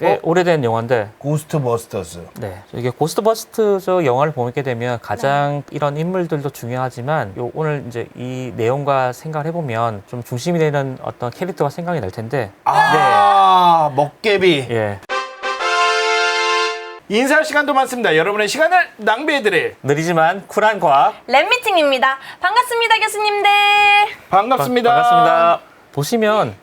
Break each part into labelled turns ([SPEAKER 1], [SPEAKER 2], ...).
[SPEAKER 1] 꽤 오래된 영화인데.
[SPEAKER 2] 고스트버스터즈.
[SPEAKER 1] 네, 이게 고스트버스터즈 영화를 보게 되면 가장 이런 인물들도 중요하지만 오늘 이제 이 내용과 생각을 해보면 좀 중심이 되는 어떤 캐릭터가 생각이 날 텐데.
[SPEAKER 2] 먹개비.
[SPEAKER 1] 예.
[SPEAKER 2] 인사할 시간도 많습니다. 여러분의 시간을 낭비해드릴
[SPEAKER 1] 느리지만 쿨한 과학.
[SPEAKER 3] 랩미팅입니다. 반갑습니다, 교수님들.
[SPEAKER 2] 반갑습니다.
[SPEAKER 1] 반갑습니다. 보시면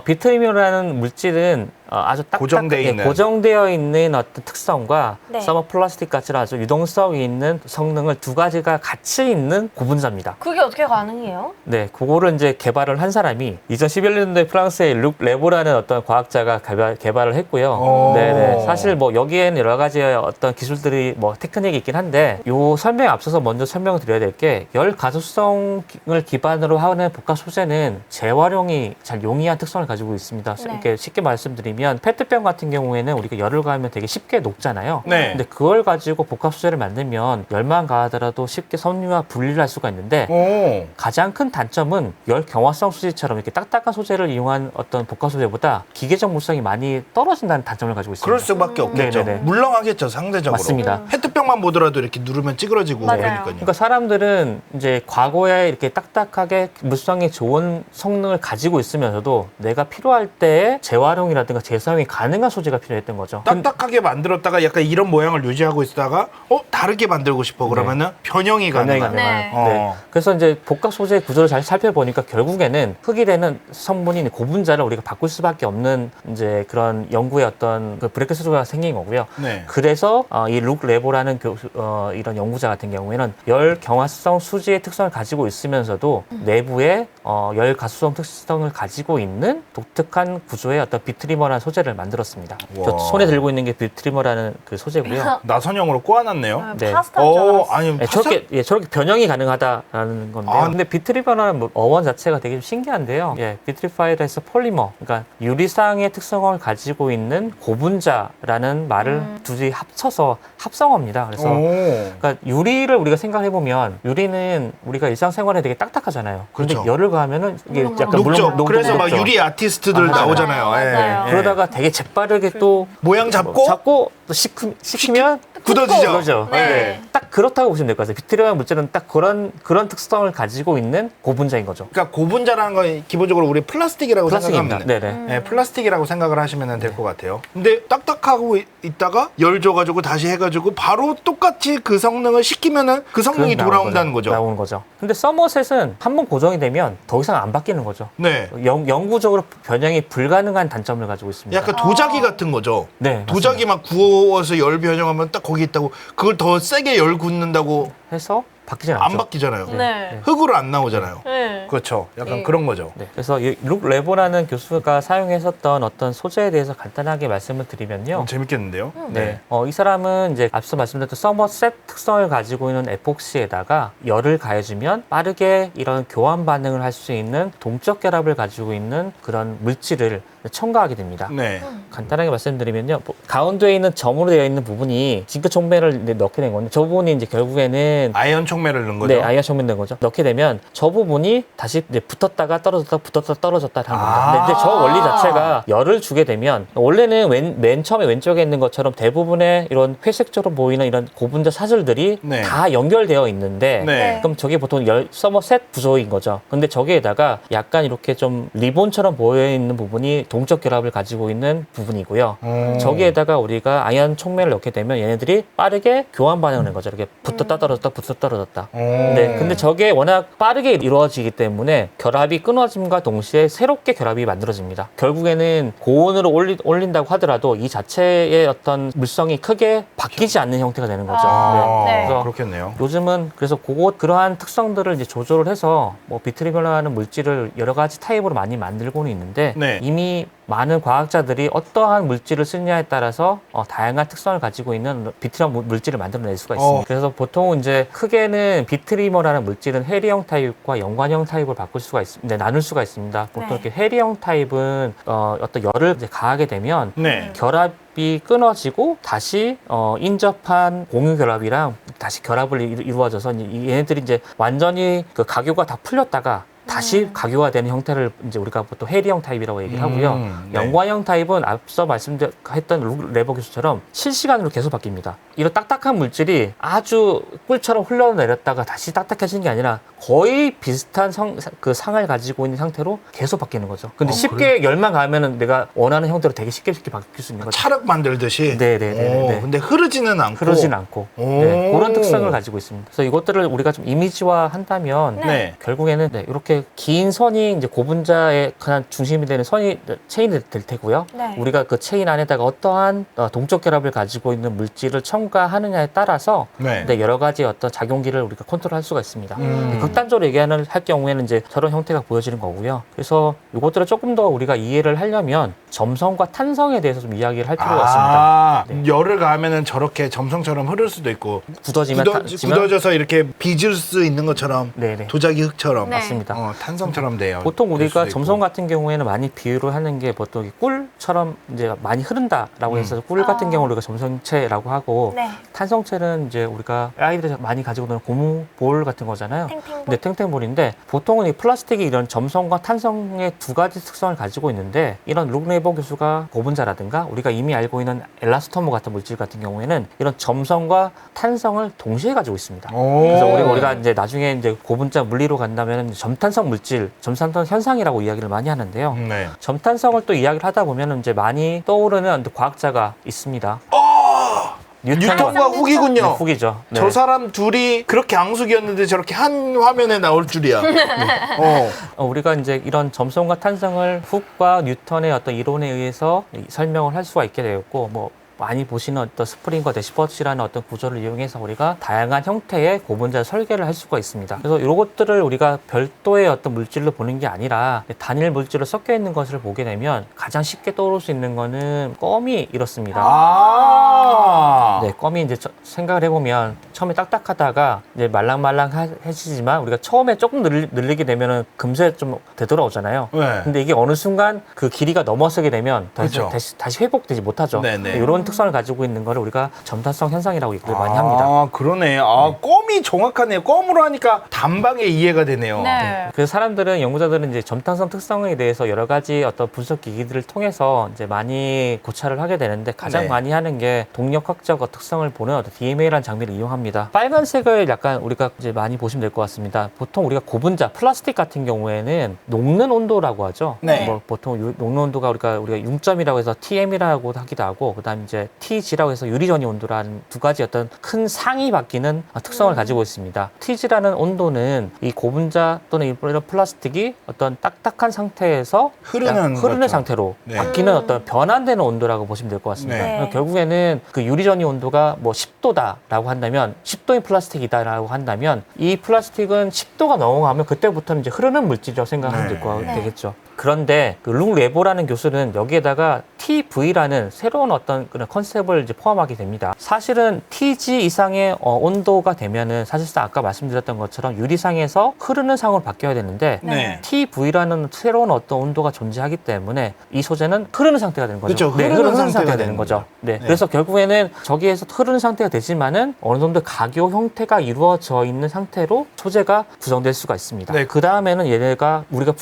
[SPEAKER 1] 비트림이라는 물질은 아주 고정되어 있는 어떤 특성과
[SPEAKER 3] 네.
[SPEAKER 1] 서머 플라스틱 같이 아주 유동성이 있는 성능을 두 가지가 같이 있는 고분자입니다.
[SPEAKER 3] 그게 어떻게 가능해요?
[SPEAKER 1] 네, 그거를 이제 개발을 한 사람이 2011년도에 프랑스의 룩 레보라는 어떤 과학자가 개발을 했고요. 네네. 사실 뭐 여기에는 여러 가지의 어떤 기술들이 뭐 테크닉이 있긴 한데 요 설명에 앞서서 먼저 설명을 드려야 될 게 열 가소성을 기반으로 하는 복합 소재는 재활용이 잘 용이한 특성을 가지고 있습니다.
[SPEAKER 3] 네.
[SPEAKER 1] 이렇게 쉽게 말씀드리면 페트병 같은 경우에는 우리가 열을 가하면 되게 쉽게 녹잖아요.
[SPEAKER 2] 네.
[SPEAKER 1] 근데 그걸 가지고 복합 소재를 만들면 열만 가하더라도 쉽게 섬유와 분리를 할 수가 있는데 가장 큰 단점은 열 경화성 소재처럼 이렇게 딱딱한 소재를 이용한 어떤 복합 소재보다 기계적 물성이 많이 떨어진다는 단점을 가지고 있습니다.
[SPEAKER 2] 그럴 수밖에 없겠죠.
[SPEAKER 1] 네네네.
[SPEAKER 2] 물렁하겠죠, 상대적으로.
[SPEAKER 1] 맞습니다.
[SPEAKER 2] 페트병만 보더라도 이렇게 누르면 찌그러지고
[SPEAKER 3] 맞아요.
[SPEAKER 2] 그러니까요.
[SPEAKER 1] 그러니까 사람들은 이제 과거에 이렇게 딱딱하게 물성이 좋은 성능을 가지고 있으면서도 내가 필요할 때 재활용이라든가 재사용이 가능한 소재가 필요했던 거죠.
[SPEAKER 2] 딱딱하게 만들었다가 약간 이런 모양을 유지하고 있다가 다르게 만들고 싶어 그러면은 변형이 가능한.
[SPEAKER 3] 네.
[SPEAKER 1] 네. 그래서 이제 복합 소재 구조를 잘 살펴보니까 결국에는 흑이 되는 성분인 고분자를 우리가 바꿀 수밖에 없는 이제 그런 연구의 어떤 그 브레이크 스루가 생긴 거고요.
[SPEAKER 2] 네.
[SPEAKER 1] 그래서 이 룩 레보라는 이런 연구자 같은 경우에는 열 경화성 수지의 특성을 가지고 있으면서도 내부에 열 가수성 특성을 가지고 있는 독특한 구조의 어떤 비트리머라는 소재를 만들었습니다. 저 손에 들고 있는 게 비트리머라는 그 소재고요.
[SPEAKER 2] 나선형으로 꼬아놨네요.
[SPEAKER 1] 네.
[SPEAKER 3] 파스타인 줄 알았어.
[SPEAKER 2] 아니
[SPEAKER 1] 네, 저렇게 변형이 가능하다라는 건데요. 근데 비트리머라는 어원 자체가 되게 좀 신기한데요. 비트리파이드에서 폴리머, 그러니까 유리상의 특성을 가지고 있는 고분자라는 말을 둘이 합쳐서 합성어입니다. 그래서 그러니까 유리를 우리가 생각해 보면 유리는 우리가 일상생활에 되게 딱딱하잖아요. 근데
[SPEAKER 2] 그렇죠.
[SPEAKER 1] 열을 가하면은 이게 약간
[SPEAKER 2] 녹죠.
[SPEAKER 1] 녹죠.
[SPEAKER 2] 그래서 막 유리 아티스트들 나오잖아요.
[SPEAKER 3] 맞아요.
[SPEAKER 2] 예.
[SPEAKER 1] 그러다가 되게 재빠르게 또
[SPEAKER 2] 모양 잡고
[SPEAKER 1] 또 식히면
[SPEAKER 2] 굳어지죠.
[SPEAKER 1] 그러죠.
[SPEAKER 3] 네.
[SPEAKER 1] 딱 그렇다고 보시면 될 것 같아요. 비트리머라는 물질은 딱 그런 특성을 가지고 있는 고분자인 거죠.
[SPEAKER 2] 그러니까 고분자라는 건 기본적으로 우리 플라스틱이라고
[SPEAKER 1] 플라스틱입니다.
[SPEAKER 2] 생각하면
[SPEAKER 1] 네네.
[SPEAKER 2] 네, 플라스틱이라고 생각을 하시면 될 것 같아요. 근데 딱딱하고 있다가 열 줘가지고 다시 해가지고 바로 똑같이 그 성능을 시키면은 그 성능이 돌아온다는 거죠.
[SPEAKER 1] 나오는 거죠. 근데 서머셋은 한 번 고정이 되면 더 이상 안 바뀌는 거죠.
[SPEAKER 2] 네.
[SPEAKER 1] 영구적으로 변형이 불가능한 단점을 가지고 있습니다.
[SPEAKER 2] 약간 도자기 같은 거죠.
[SPEAKER 1] 네,
[SPEAKER 2] 도자기 막 구워서 열 변형하면 딱 거기 있다고 그걸 더 세게 열 굽는다고
[SPEAKER 1] 해서 바뀌지 않죠.
[SPEAKER 2] 안 바뀌잖아요.
[SPEAKER 3] 네.
[SPEAKER 2] 흙으로 안 나오잖아요.
[SPEAKER 3] 네.
[SPEAKER 2] 그렇죠. 약간
[SPEAKER 3] 네.
[SPEAKER 2] 그런 거죠.
[SPEAKER 1] 네, 그래서 이 룩 레보라는 교수가 사용했었던 어떤 소재에 대해서 간단하게 말씀을 드리면요.
[SPEAKER 2] 재밌겠는데요?
[SPEAKER 1] 네. 이 사람은 이제 앞서 말씀드렸던 서머셋 특성을 가지고 있는 에폭시에다가 열을 가해주면 빠르게 이런 교환 반응을 할 수 있는 동적 결합을 가지고 있는 그런 물질을 첨가하게 됩니다.
[SPEAKER 2] 네.
[SPEAKER 1] 간단하게 말씀드리면요. 가운데에 있는 점으로 되어 있는 부분이 징크 촉매를 이제 넣게 된 건데 저 부분이 이제 결국에는
[SPEAKER 2] 아이언 촉매를 넣은 거죠.
[SPEAKER 1] 네, 아이언 촉매 된 거죠. 넣게 되면 저 부분이 다시 이제 붙었다가 떨어졌다 하는 겁니다. 근데 저 원리 자체가 열을 주게 되면 원래는 맨 처음에 왼쪽에 있는 것처럼 대부분의 이런 회색적으로 보이는 이런 고분자 사슬들이
[SPEAKER 2] 네.
[SPEAKER 1] 다 연결되어 있는데
[SPEAKER 2] 네.
[SPEAKER 1] 그럼 저게 보통 서머셋 구조인 거죠. 근데 저기에다가 약간 이렇게 좀 리본처럼 보여 있는 부분이 동적 결합을 가지고 있는 부분이고요. 저기에다가 우리가 아이언 촉매를 넣게 되면 얘네들이 빠르게 교환 반응을 하는 거죠. 이렇게 붙었다 떨어졌다. 네, 근데 저게 워낙 빠르게 이루어지기 때문에 결합이 끊어짐과 동시에 새롭게 결합이 만들어집니다. 결국에는 고온으로 올린다고 하더라도 이 자체의 어떤 물성이 크게 바뀌지 않는 형태가 되는 거죠.
[SPEAKER 3] 네.
[SPEAKER 1] 그래서
[SPEAKER 2] 그렇겠네요.
[SPEAKER 1] 요즘은 그래서 그러한 특성들을 이제 조절을 해서 뭐 비트리머라는 물질을 여러 가지 타입으로 많이 만들고는 있는데
[SPEAKER 2] 네.
[SPEAKER 1] 이미 많은 과학자들이 어떠한 물질을 쓰느냐에 따라서 다양한 특성을 가지고 있는 비트리머 물질을 만들어낼 수가 있습니다. 그래서 보통 이제 크게는 비트리머라는 물질은 해리형 타입과 연관형 타입을 나눌 수가 있습니다. 보통
[SPEAKER 3] 네.
[SPEAKER 1] 이렇게 해리형 타입은 어떤 열을 이제 가하게 되면
[SPEAKER 2] 네.
[SPEAKER 1] 결합이 끊어지고 다시 인접한 공유 결합이랑 다시 결합을 이루어져서 얘네들이 이제 완전히 그 가교가 다 풀렸다가 다시 가교화되는 형태를 이제 우리가 보통 해리형 타입이라고 얘기를 하고요.
[SPEAKER 2] 네.
[SPEAKER 1] 연관형 타입은 앞서 말씀했던 룩 레버 기술처럼 실시간으로 계속 바뀝니다. 이런 딱딱한 물질이 아주 꿀처럼 흘러내렸다가 다시 딱딱해지는 게 아니라 거의 비슷한 그 상을 가지고 있는 상태로 계속 바뀌는 거죠. 근데 쉽게 열만 가면은 내가 원하는 형태로 되게 쉽게 바뀔 수 있는 거죠.
[SPEAKER 2] 찰흙 만들듯이.
[SPEAKER 1] 네네네.
[SPEAKER 2] 근데 흐르지는 않고.
[SPEAKER 1] 흐르진 않고 네, 그런 특성을 가지고 있습니다. 그래서 이것들을 우리가 좀 이미지화 한다면
[SPEAKER 2] 네.
[SPEAKER 1] 결국에는 이렇게 긴 선이 이제 고분자의 그냥 중심이 되는 선이 체인이 될 테고요.
[SPEAKER 3] 네.
[SPEAKER 1] 우리가 그 체인 안에다가 어떠한 동적 결합을 가지고 있는 물질을 첨가하느냐에 따라서
[SPEAKER 2] 네.
[SPEAKER 1] 여러 가지 어떤 작용기를 우리가 컨트롤할 수가 있습니다. 극단적으로 할 경우에는 이제 저런 형태가 보여지는 거고요. 그래서 이것들을 조금 더 우리가 이해를 하려면 점성과 탄성에 대해서 좀 이야기를 할 필요가 있습니다.
[SPEAKER 2] 열을 가하면은 저렇게 점성처럼 흐를 수도 있고 굳어져서 이렇게 빚을 수 있는 것처럼
[SPEAKER 1] 네네.
[SPEAKER 2] 도자기 흙처럼
[SPEAKER 3] 네.
[SPEAKER 1] 맞습니다.
[SPEAKER 2] 탄성처럼 돼요.
[SPEAKER 1] 보통 우리가
[SPEAKER 2] 될 수도
[SPEAKER 1] 점성
[SPEAKER 2] 있고.
[SPEAKER 1] 같은 경우에는 많이 비유를 하는 게 보통 이 꿀처럼 이제 많이 흐른다라고 해서 꿀 같은 경우를 우리가 점성체라고 하고
[SPEAKER 3] 네.
[SPEAKER 1] 탄성체는 이제 우리가 아이들이 많이 가지고 노는 고무볼 같은 거잖아요.
[SPEAKER 3] 탱탱볼.
[SPEAKER 1] 네, 탱탱볼인데 보통은 이 플라스틱이 이런 점성과 탄성의 두 가지 특성을 가지고 있는데 이런 룩레버 교수가 고분자라든가 우리가 이미 알고 있는 엘라스토머 같은 물질 같은 경우에는 이런 점성과 탄성을 동시에 가지고 있습니다. 그래서 우리가 이제 나중에 이제 고분자 물리로 간다면 점탄성 물질, 점탄성 현상이라고 이야기를 많이 하는데요.
[SPEAKER 2] 네.
[SPEAKER 1] 점탄성을 또 이야기를 하다 보면 이제 많이 떠오르는 과학자가 있습니다.
[SPEAKER 2] 뉴턴과 후기군요.
[SPEAKER 1] 네, 후기죠. 네.
[SPEAKER 2] 저 사람 둘이 그렇게 앙숙이었는데 저렇게 한 화면에 나올 줄이야.
[SPEAKER 1] 우리가 이제 이런 점성과 탄성을 훅과 뉴턴의 어떤 이론에 의해서 설명을 할 수가 있게 되었고, 뭐 많이 보시는 어떤 스프링과 대시퍼치라는 어떤 구조를 이용해서 우리가 다양한 형태의 고분자 설계를 할 수가 있습니다. 그래서 이런 것들을 우리가 별도의 어떤 물질로 보는 게 아니라 단일 물질로 섞여 있는 것을 보게 되면 가장 쉽게 떠오를 수 있는 거는 껌이 이렇습니다. 네, 껌이 이제 생각을 해보면 처음에 딱딱하다가 이제 말랑말랑해지지만 우리가 처음에 조금 늘리게 되면은 금세 좀 되돌아오잖아요.
[SPEAKER 2] 네.
[SPEAKER 1] 근데 이게 어느 순간 그 길이가 넘어서게 되면
[SPEAKER 2] 그렇죠.
[SPEAKER 1] 다시 회복되지 못하죠.
[SPEAKER 2] 네네.
[SPEAKER 1] 이런 특성을 가지고 있는 거를 우리가 점탄성 현상이라고 얘기를 많이 합니다.
[SPEAKER 2] 그러네. 껌이 정확하네요. 껌으로 하니까 단방에 이해가 되네요.
[SPEAKER 3] 네.
[SPEAKER 1] 그래서 사람들은 연구자들은 이제 점탄성 특성에 대해서 여러 가지 어떤 분석 기기들을 통해서 이제 많이 고찰을 하게 되는데 가장
[SPEAKER 2] 네.
[SPEAKER 1] 많이 하는 게 동력학적 특성을 보는 어떤 DMA라는 장비를 이용합니다. 빨간색을 약간 우리가 이제 많이 보시면 될 것 같습니다. 보통 우리가 고분자 플라스틱 같은 경우에는 녹는 온도라고 하죠.
[SPEAKER 2] 네.
[SPEAKER 1] 뭐 보통 녹는 온도가 우리가 6점이라고 해서 TM이라고 하기도 하고 그다음 이제 TG라고 해서 유리전이 온도라는 두 가지 어떤 큰 상이 바뀌는 특성을 가지고 있습니다. TG라는 온도는 이 고분자 또는 이런 플라스틱이 어떤 딱딱한 상태에서
[SPEAKER 2] 흐르는
[SPEAKER 1] 흐르는
[SPEAKER 2] 거죠.
[SPEAKER 1] 상태로
[SPEAKER 2] 네.
[SPEAKER 1] 바뀌는 어떤 변환되는 온도라고 보시면 될 것 같습니다.
[SPEAKER 3] 네.
[SPEAKER 1] 결국에는 그 유리전이 온도가 뭐 10도다라고 한다면 10도인 플라스틱이다라고 한다면 이 플라스틱은 10도가 넘어가면 그때부터는 이제 흐르는 물질이라고 생각하면
[SPEAKER 2] 네.
[SPEAKER 1] 되겠죠. 그런데 그 룩 레보라는 교수는 여기에다가 TV라는 새로운 어떤 그런 컨셉을 이제 포함하게 됩니다. 사실은 TG 이상의 온도가 되면은 사실상 아까 말씀드렸던 것처럼 유리상에서 흐르는 상으로 바뀌어야 되는데
[SPEAKER 2] 네.
[SPEAKER 1] TV라는 새로운 어떤 온도가 존재하기 때문에 이 소재는 흐르는 상태가 되는 거죠.
[SPEAKER 2] 그렇죠.
[SPEAKER 1] 네,
[SPEAKER 2] 흐르는
[SPEAKER 1] 상태가
[SPEAKER 2] 상태가
[SPEAKER 1] 되는
[SPEAKER 2] 되는
[SPEAKER 1] 거죠. 네.
[SPEAKER 2] 네.
[SPEAKER 1] 그래서 결국에는 저기에서 흐르는 상태가 되지만은 어느 정도 가교 형태가 이루어져 있는 상태로 소재가 구성될 수가 있습니다.
[SPEAKER 2] 네.
[SPEAKER 1] 그 다음에는 얘네가 우리가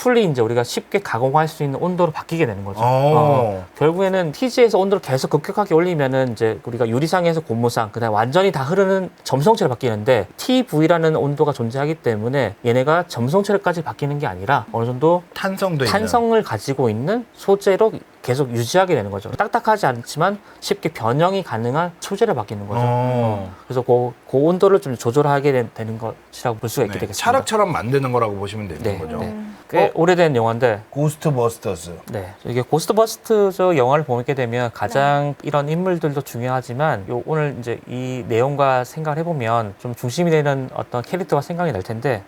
[SPEAKER 1] 우리가 쉽게 가공할 수 있는 온도로 바뀌게 되는 거죠. 결국에는 TG에서 온도를 계속 급격하게 올리면은 이제 우리가 유리상에서 고무상, 그다음 완전히 다 흐르는 점성체로 바뀌는데 TV라는 온도가 존재하기 때문에 얘네가 점성체로까지 바뀌는 게 아니라 어느 정도
[SPEAKER 2] 탄성도 있는.
[SPEAKER 1] 탄성을 가지고 있는 소재로 계속 유지하게 되는 거죠. 딱딱하지 않지만 쉽게 변형이 가능한 소재로 바뀌는 거죠. 그래서 그 온도를 좀 조절하게 되는 것이라고 볼 수가 있게
[SPEAKER 2] 네.
[SPEAKER 1] 되겠습니다.
[SPEAKER 2] 찰흙처럼 만드는 거라고 보시면 되는
[SPEAKER 1] 네,
[SPEAKER 2] 거죠.
[SPEAKER 1] 네. 꽤 오래된 영화인데
[SPEAKER 2] 고스트버스터즈.
[SPEAKER 1] 네, 이게 고스트버스터즈 영화를 보게 되면 가장 이런 인물들도 중요하지만 오늘 이제 이 내용과 생각을 해보면 좀 중심이 되는 어떤 캐릭터가 생각이 날 텐데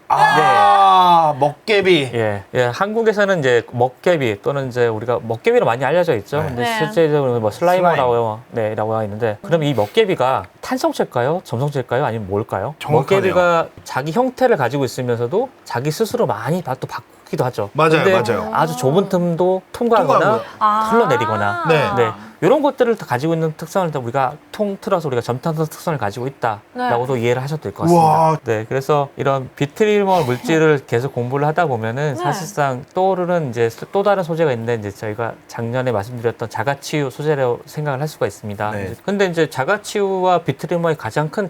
[SPEAKER 2] 먹개비.
[SPEAKER 1] 예, 한국에서는 이제 먹개비 또는 이제 우리가 먹개비로 많이 알려져 있죠.
[SPEAKER 2] 네.
[SPEAKER 1] 근데
[SPEAKER 3] 네.
[SPEAKER 1] 실제로 뭐 슬라이머라고 나와 있는데 그럼 이 먹개비가 탄성체일까요? 점성체일까요? 아니면 뭘까요?
[SPEAKER 2] 정확하네요.
[SPEAKER 1] 먹개비가 자기 형태를 가지고 있으면서도 자기 스스로 많이 또 바꾸기도 하죠.
[SPEAKER 2] 맞아요,
[SPEAKER 1] 근데
[SPEAKER 2] 맞아요.
[SPEAKER 1] 아주 좁은 틈도 통과하거나
[SPEAKER 2] 통과하고요.
[SPEAKER 1] 흘러내리거나.
[SPEAKER 2] 네.
[SPEAKER 1] 네. 이런 것들을 다 가지고 있는 특성을 다 우리가 통틀어서 우리가 점탄소 특성을 가지고 있다라고도 이해를 하셔도 될 것 같습니다.
[SPEAKER 2] 우와.
[SPEAKER 1] 네, 그래서 이런 비트리머 물질을 계속 공부를 하다 보면은 사실상 떠오르는 이제 또 다른 소재가 있는데 이제 저희가 작년에 말씀드렸던 자가치유 소재라고 생각을 할 수가 있습니다.
[SPEAKER 2] 네.
[SPEAKER 1] 근데 이제 자가치유와 비트리머의 가장 큰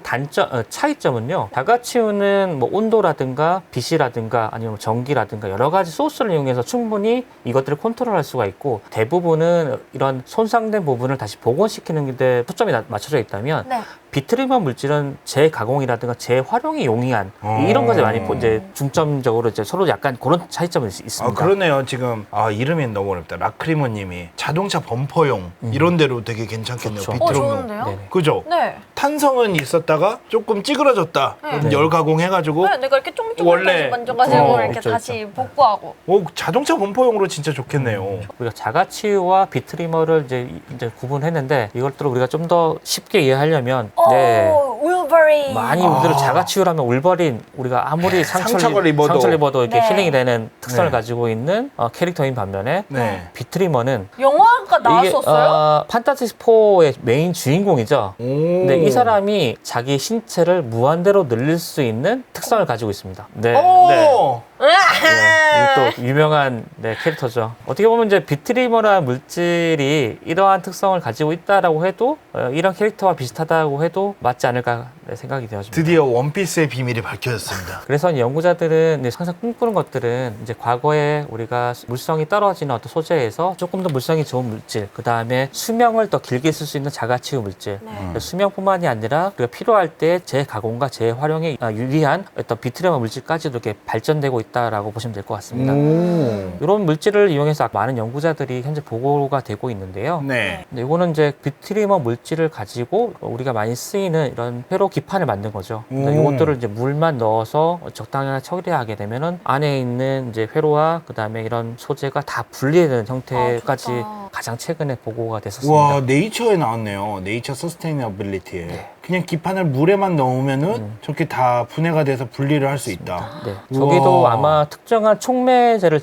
[SPEAKER 1] 차이점은요. 자가치유는 뭐 온도라든가 빛이라든가 아니면 전기라든가 여러 가지 소스를 이용해서 충분히 이것들을 컨트롤할 수가 있고 대부분은 이런 손상된 부분을 다시 복원시키는 데 초점이 맞춰져 있다면
[SPEAKER 3] 네.
[SPEAKER 1] 비트리머 물질은 재가공이라든가 재활용이 용이한 이런 것에 많이 이제 중점적으로 이제 서로 약간 그런 차이점이 있습니다.
[SPEAKER 2] 아, 그러네요. 지금 이름이 너무 어렵다. 라크리모님이 자동차 범퍼용 이런 데로 되게 괜찮겠네요.
[SPEAKER 1] 그렇죠.
[SPEAKER 2] 비트럼용.
[SPEAKER 3] 좋은데요?
[SPEAKER 1] 네네.
[SPEAKER 2] 그죠?
[SPEAKER 3] 네.
[SPEAKER 2] 탄성은 있었다가 조금 찌그러졌다. 그럼
[SPEAKER 1] 네.
[SPEAKER 2] 열 가공해가지고
[SPEAKER 3] 네, 내가 이렇게 쫑쫑
[SPEAKER 2] 원래-
[SPEAKER 3] 만져가지고 이렇게
[SPEAKER 1] 있죠,
[SPEAKER 3] 다시 복구하고.
[SPEAKER 2] 자동차 범퍼용으로 진짜 좋겠네요.
[SPEAKER 1] 우리가 자가치유와 비트리머를 이제 구분했는데 이것들을 우리가 좀 더 쉽게 이해하려면 네.
[SPEAKER 3] 울버린.
[SPEAKER 1] 많이 우리들 자가치유를 하면 울버린 우리가 아무리
[SPEAKER 2] 상처를 입어도
[SPEAKER 1] 이렇게
[SPEAKER 3] 네.
[SPEAKER 1] 힐링이 되는 특성을
[SPEAKER 2] 네.
[SPEAKER 1] 가지고 있는 캐릭터인 반면에
[SPEAKER 2] 네.
[SPEAKER 1] 비트리머는
[SPEAKER 3] 영화가 나왔었어요?
[SPEAKER 1] 판타지4의 메인 주인공이죠.
[SPEAKER 2] 오.
[SPEAKER 1] 근데 이 사람이 자기 신체를 무한대로 늘릴 수 있는 특성을 가지고 있습니다. 네.
[SPEAKER 2] 오.
[SPEAKER 1] 네, 또 유명한 캐릭터죠. 어떻게 보면 이제 비트리머라는 물질이 이러한 특성을 가지고 있다라고 해도 이런 캐릭터와 비슷하다고 해도 맞지 않을까 생각이 되어집니다.
[SPEAKER 2] 드디어 원피스의 비밀이 밝혀졌습니다.
[SPEAKER 1] 그래서 이제 연구자들은 이제 항상 꿈꾸는 것들은 이제 과거에 우리가 물성이 떨어지는 어떤 소재에서 조금 더 물성이 좋은 물질, 그 다음에 수명을 더 길게 쓸 수 있는 자가치유 물질,
[SPEAKER 3] 네.
[SPEAKER 1] 수명뿐만이 아니라 우리가 필요할 때 재가공과 재활용에 유리한 어떤 비트리머 물질까지도 이렇게 발전되고 있다라고 보시면 될 것 같습니다. 이런 물질을 이용해서 많은 연구자들이 현재 보고가 되고 있는데요.
[SPEAKER 2] 네.
[SPEAKER 1] 근데 이거는 이제 비트리머 물질을 가지고 우리가 많이 쓰이는 이런 회로 기판을 만든 거죠. 이것들을 이제 물만 넣어서 적당하게 처리하게 되면은 안에 있는 이제 회로와 그 다음에 이런 소재가 다 분리되는 형태까지
[SPEAKER 3] 좋다.
[SPEAKER 1] 가장 최근에 보고가 됐었습니다.
[SPEAKER 2] 와, 네이처에 나왔네요. 네이처 서스테이너빌리티에. 그냥 기판을 물에만 넣으면은 저렇게 다 분해가 돼서 분리를 할 수 있다.
[SPEAKER 1] 네, 저기도
[SPEAKER 2] 우와.
[SPEAKER 1] 아마 특정한 촉매제를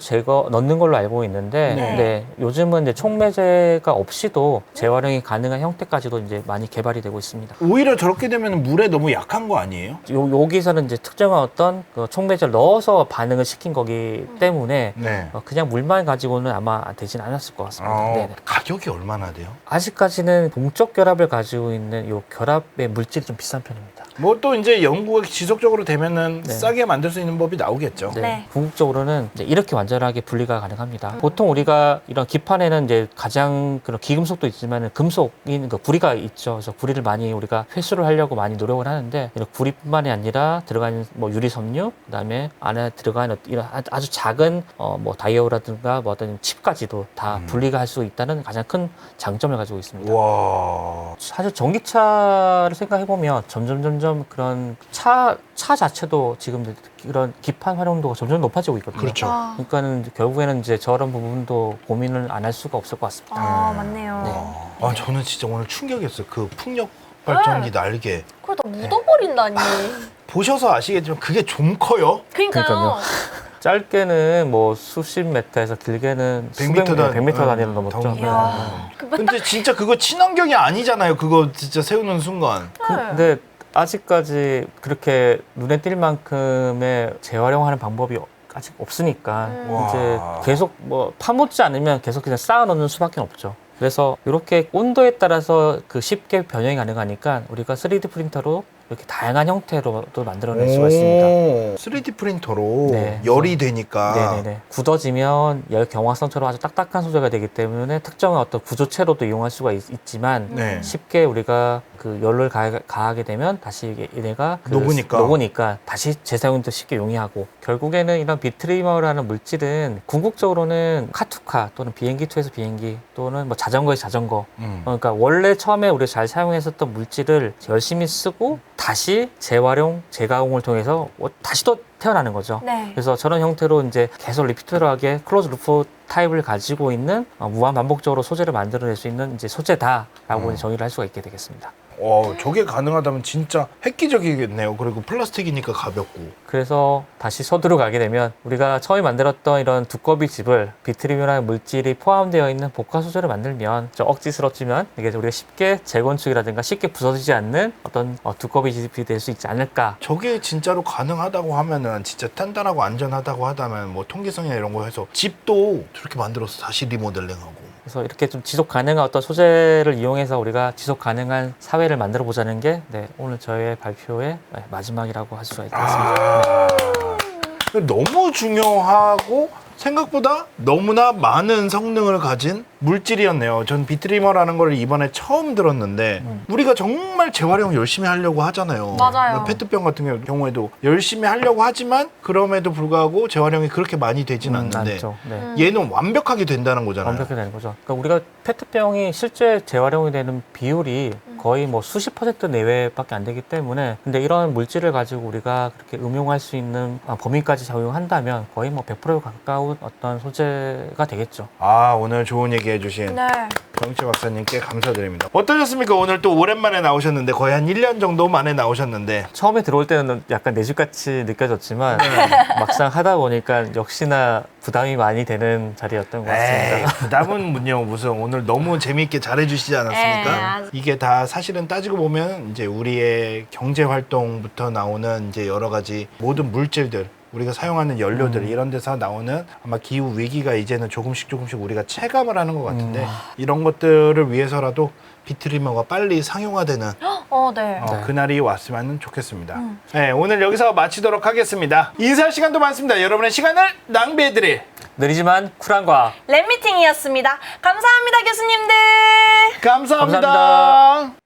[SPEAKER 1] 넣는 걸로 알고 있는데,
[SPEAKER 2] 네.
[SPEAKER 1] 요즘은 이제 촉매제가 없이도 재활용이 가능한 형태까지도 이제 많이 개발이 되고 있습니다.
[SPEAKER 2] 오히려 저렇게 되면 물에 너무 약한 거 아니에요?
[SPEAKER 1] 여기서는 이제 특정한 어떤 그 촉매제를 넣어서 반응을 시킨 거기 때문에
[SPEAKER 2] 네.
[SPEAKER 1] 그냥 물만 가지고는 아마 되진 않았을 것 같습니다. 네네.
[SPEAKER 2] 가격이 얼마나 돼요?
[SPEAKER 1] 아직까지는 동적 결합을 가지고 있는 이 결합의 물질이 좀 비싼 편입니다.
[SPEAKER 2] 뭐 또 이제 연구가 지속적으로 되면은
[SPEAKER 1] 네.
[SPEAKER 2] 싸게 만들 수 있는 법이 나오겠죠.
[SPEAKER 1] 네.
[SPEAKER 3] 네.
[SPEAKER 1] 궁극적으로는 이제 이렇게 완전하게 분리가 가능합니다. 보통 우리가 이런 기판에는 이제 가장 그런 기금속도 있지만 금속인 그 구리가 있죠. 그래서 구리를 많이 우리가 회수를 하려고 많이 노력을 하는데 이런 구리뿐만이 아니라 들어가는 뭐 유리 섬유, 그다음에 안에 들어가는 이런 아주 작은 뭐 다이오라든가 뭐 어떤 칩까지도 다 분리가 할 수 있다는 가장 큰 장점을 가지고 있습니다.
[SPEAKER 2] 와.
[SPEAKER 1] 사실 전기차를 생각해 보면 점점 그런 차 자체도 지금 이런 기판 활용도가 점점 높아지고 있거든요.
[SPEAKER 2] 그렇죠.
[SPEAKER 1] 그러니까는 결국에는 이제 저런 부분도 고민을 안 할 수가 없을 것 같습니다.
[SPEAKER 3] 맞네요.
[SPEAKER 2] 저는 진짜 오늘 충격이었어요. 그 풍력 발전기 날개.
[SPEAKER 3] 그걸 다 묻어버린다니.
[SPEAKER 2] 보셔서 아시겠지만 그게 좀 커요.
[SPEAKER 3] 그러니까요.
[SPEAKER 1] 짧게는 뭐 수십 미터에서 길게는 100m 단위로 넘었죠.
[SPEAKER 2] 덩-
[SPEAKER 3] 이야.
[SPEAKER 2] 근데 진짜 그거 친환경이 아니잖아요. 그거 진짜 세우는 순간.
[SPEAKER 1] 근데 아직까지 그렇게 눈에 띌 만큼의 재활용하는 방법이 아직 없으니까
[SPEAKER 2] 와.
[SPEAKER 1] 이제 계속 뭐 파묻지 않으면 계속 그냥 쌓아놓는 수밖에 없죠. 그래서 이렇게 온도에 따라서 그 쉽게 변형이 가능하니까 우리가 3D 프린터로 이렇게 다양한 형태로도 만들어낼 수가 있습니다.
[SPEAKER 2] 3D 프린터로
[SPEAKER 1] 네.
[SPEAKER 2] 열이 되니까.
[SPEAKER 1] 네네네. 굳어지면 열 경화성처럼 아주 딱딱한 소재가 되기 때문에 특정한 어떤 구조체로도 이용할 수가 있지만
[SPEAKER 2] 네.
[SPEAKER 1] 쉽게 우리가 그 열을 가하게 되면 다시 얘네가 녹으니까 다시 재사용도 쉽게 용이하고 결국에는 이런 비트리머라는 물질은 궁극적으로는 카투카 또는 비행기 투에서 비행기 또는 뭐 자전거에서 자전거 그러니까 원래 처음에 우리가 잘 사용했었던 물질을 열심히 쓰고 다시 재활용, 재가공을 통해서 다시 또 태어나는 거죠.
[SPEAKER 3] 네.
[SPEAKER 1] 그래서 저런 형태로 이제 계속 리피터하게 클로즈 루프 타입을 가지고 있는 무한 반복적으로 소재를 만들어낼 수 있는 이제 소재다라고 정의를 할 수가 있게 되겠습니다.
[SPEAKER 2] 저게 가능하다면 진짜 획기적이겠네요. 그리고 플라스틱이니까 가볍고.
[SPEAKER 1] 그래서 다시 서두로 가게 되면 우리가 처음에 만들었던 이런 두꺼비 집을 비트림이라는 물질이 포함되어 있는 복합 소재를 만들면 좀 억지스럽지만 이게 우리가 쉽게 재건축이라든가 쉽게 부서지지 않는 어떤 두꺼비 집이 될 수 있지 않을까.
[SPEAKER 2] 저게 진짜로 가능하다고 하면은 진짜 단단하고 안전하다고 하다면 뭐 통기성이나 이런 거 해서 집도 저렇게 만들어서 다시 리모델링하고.
[SPEAKER 1] 그래서 이렇게 좀 지속 가능한 어떤 소재를 이용해서 우리가 지속 가능한 사회를 만들어 보자는 게 오늘 저의 발표의 마지막이라고 할 수가 있겠습니다.
[SPEAKER 2] 너무 중요하고 생각보다 너무나 많은 성능을 가진 물질이었네요. 전 비트리머라는 걸 이번에 처음 들었는데 우리가 정말 재활용 열심히 하려고 하잖아요.
[SPEAKER 3] 맞아요.
[SPEAKER 2] 페트병 같은 경우에도 열심히 하려고 하지만 그럼에도 불구하고 재활용이 그렇게 많이 되진 않는데
[SPEAKER 1] 않죠. 네.
[SPEAKER 2] 얘는 완벽하게 된다는 거잖아요.
[SPEAKER 1] 완벽하게 되는 거죠. 그러니까 우리가 페트병이 실제 재활용이 되는 비율이 거의 뭐 수십 % 내외밖에 안 되기 때문에 근데 이런 물질을 가지고 우리가 그렇게 응용할 수 있는 범위까지 적용한다면 거의 뭐 100%에 가까운 어떤 소재가 되겠죠.
[SPEAKER 2] 오늘 좋은 얘기 해주신
[SPEAKER 3] 네.
[SPEAKER 2] 정치 박사님께 감사드립니다. 어떠셨습니까? 오늘 또 오랜만에 나오셨는데 거의 한 1년 정도 만에 나오셨는데
[SPEAKER 1] 처음에 들어올 때는 약간 내 집같이 느껴졌지만 막상 하다 보니까 역시나 부담이 많이 되는 자리였던 것 같습니다.
[SPEAKER 2] 부담은요 무슨 오늘 너무 재미있게 잘해주시지 않았습니까?
[SPEAKER 3] 에이,
[SPEAKER 2] 이게 다 사실은 따지고 보면 이제 우리의 경제 활동부터 나오는 이제 여러 가지 모든 물질들 우리가 사용하는 연료들 이런 데서 나오는 아마 기후 위기가 이제는 조금씩 우리가 체감을 하는 것 같은데 이런 것들을 위해서라도 비트리머가 빨리 상용화되는
[SPEAKER 3] 네.
[SPEAKER 2] 그날이 왔으면 좋겠습니다. 네, 오늘 여기서 마치도록 하겠습니다. 인사할 시간도 많습니다. 여러분의 시간을 낭비해드릴
[SPEAKER 1] 느리지만 쿨한 과학.
[SPEAKER 3] 랩미팅이었습니다. 감사합니다, 교수님들.
[SPEAKER 2] 감사합니다.
[SPEAKER 1] 감사합니다.